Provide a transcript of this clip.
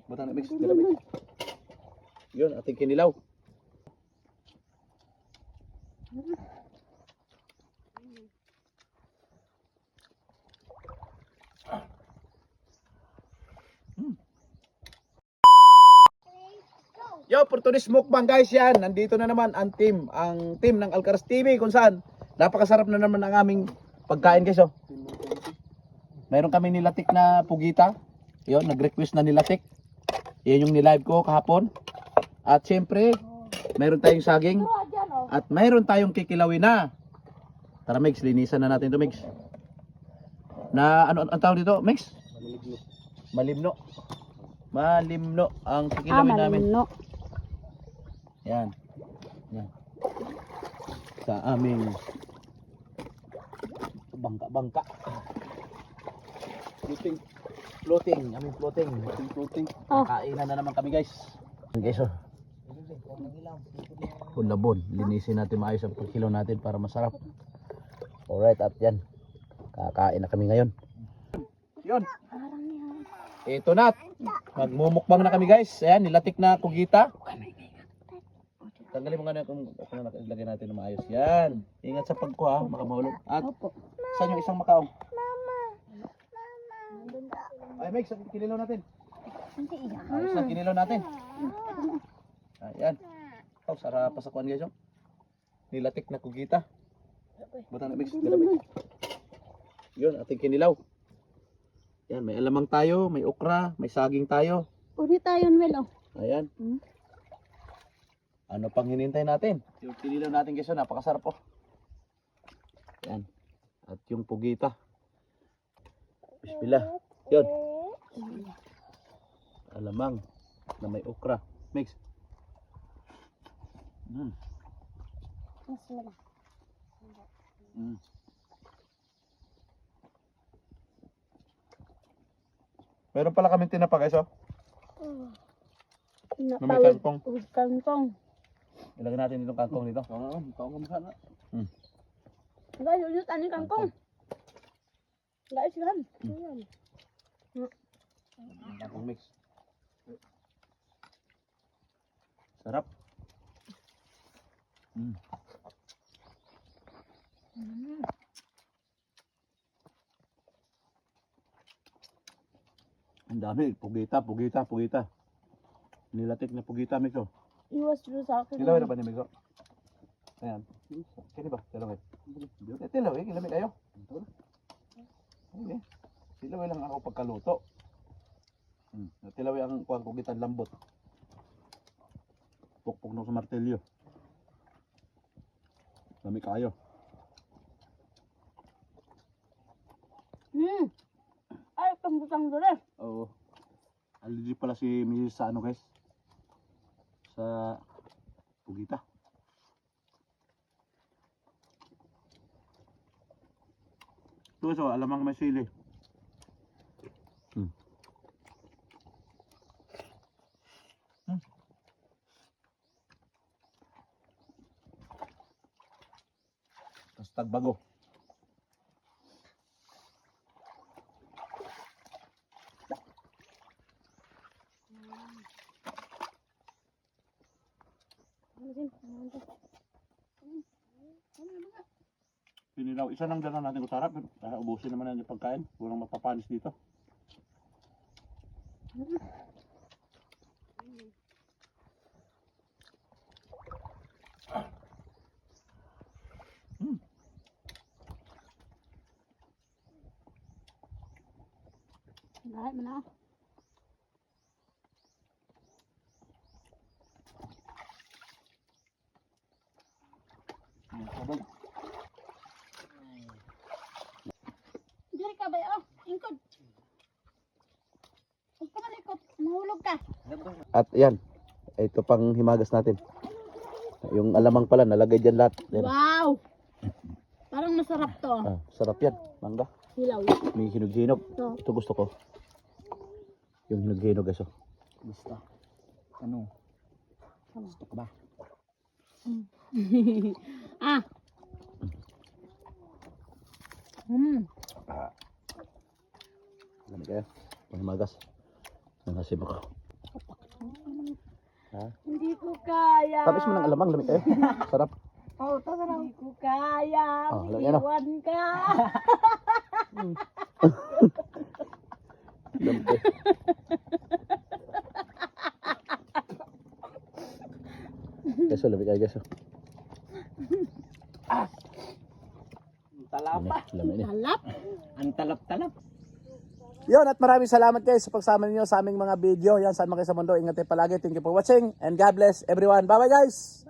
Butang na mix. Yun, ating kinilaw. Yo, for today's mukbang guys, yan. Nandito na naman ang team ng Alcaraz TV kung saan napakasarap na naman ang aming pagkain guys. Oh. Mayroon kami nilatik na pugita. Yun, nag-request na nilatik. Yan yung nilive ko kahapon. At syempre, mayroon tayong saging. At mayroon tayong kikilawin na. Tara Megs, linisan na natin ito Megs. Na ano ang tawag dito Megs? Malimno. Malimno ang kikilawin namin. Malimno. Yan. Yan. Sa aming bangka. Floating. Aming floating. Oh. Kainan na naman kami guys. Guys oh. Labon. Linisin natin maayos ang pagkilaw natin para masarap. Alright, at yan. Kakain na kami ngayon. Yun. Ito na. Magmumukbang na kami guys. Ayan, nilatik na kugita. Tanggalin mo nga na kung ilagay natin na maayos. Yan. Ingat sa pagkuha, makamahulog. At saan yung isang makaong? Ay, Meg, saan kinilaw natin? Ayos na kinilaw natin. Ayan. Oh, sarap pa sa kuwan guys. Nilatik na kugita. Butang na Meg. Yun, ating kinilaw. Yan, may alamang tayo, may okra, may saging tayo. Uri tayo, Noel. Ayan. Ano pang hinintay natin? Yung kinilaw natin guys, napakasarap po. Yan. At yung pugita. Bismillah. Yun. Alamang na may okra. Mix. Meron pala kaming tinapa guys oh. Na may kangkong. Kangkong. Ilagay natin itong kangkong dito. Oo, kangkong sana. Guys, ulit ano yung kangkong? Guys, yan. Kangkong mix. Sarap. Ang dami, pugita. Nilatik na pugita, Miko. Iwas dito sa akin. Tilawin na ba ni Miko? Ayan. Sino ba? Tilawin. Tilawin, ilamig kayo. Okay. Tilawin lang ako pagkaluto. Tilawin ang kuwang pugitan lambot. Pukpuk nung sa martelyo. Lamig kayo. Ay, pambutang dure. Oo. Allergy pala si Mrs. sa ano guys? Sa pugita. Ito so, alamang may sili. Tapos tagbago. Pinilaw, isa lang dala natin kusarap. Ubusin naman yung pagkain. Walang mapapanis dito. Lahat mo na. Sabay. Diri ka ba? Oh, ingkod. Huwag ka malikot. Mahulog ka. At yan, ito pang himagas natin. Yung alamang pala, nalagay dyan lahat. Yan. Wow! Parang masarap to. Sarap yan, mangga. Hilaw. May hinog-hinog. So, Ito gusto ko. Yung hinog-hinog guys. Gusto. Ano? Gusto ka ba? ah. Alam kayo, pang himagas. Nangasim ako. Ha? Hindi ko kaya. Tapos mo ng alamang, lamig kayo. Sarap. Hindi ko kaya. Oh, lagyan na. Iwan ka. Lamig. Keso, lamig kayo, keso. Talapa. Lamig niya. Halap. Ang talap-talap. Yun, at maraming salamat guys sa pagsama ninyo sa aming mga video. Yan, saan man kayo sa mundo. Ingat kayo palagi. Thank you for watching. And God bless everyone. Bye-bye guys!